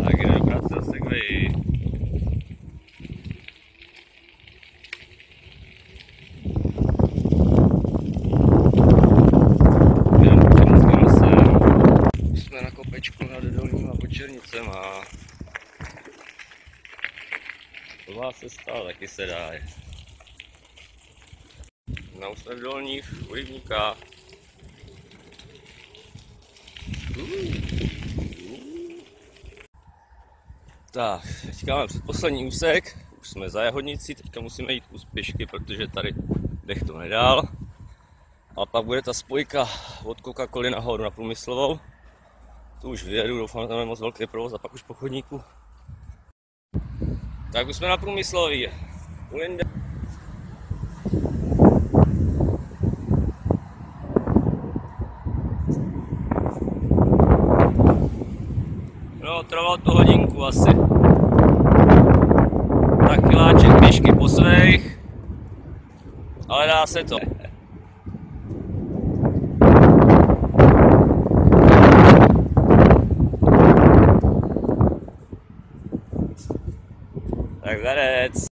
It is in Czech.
Tak jdeme do práce na segwayi. Jsme na kopečku nad Dolníma Počernicema. Nová cesta, taky se dá. No, jsme v Dolních u rybníka. Tak, teďka máme předposlední úsek, už jsme za Jahodnicí, teďka musíme jít kus pěšky, protože tady dech to nedal. A pak bude ta spojka od Coca-Coly nahoru na Průmyslovou. Tu už vyjedu, doufám, že tam je moc velký provoz a pak už po chodníku. Tak už jsme na Průmyslový. No, trvalo to hodinku asi. Tak kiláček pěšky po svých, ale dá se to. Tak zanec.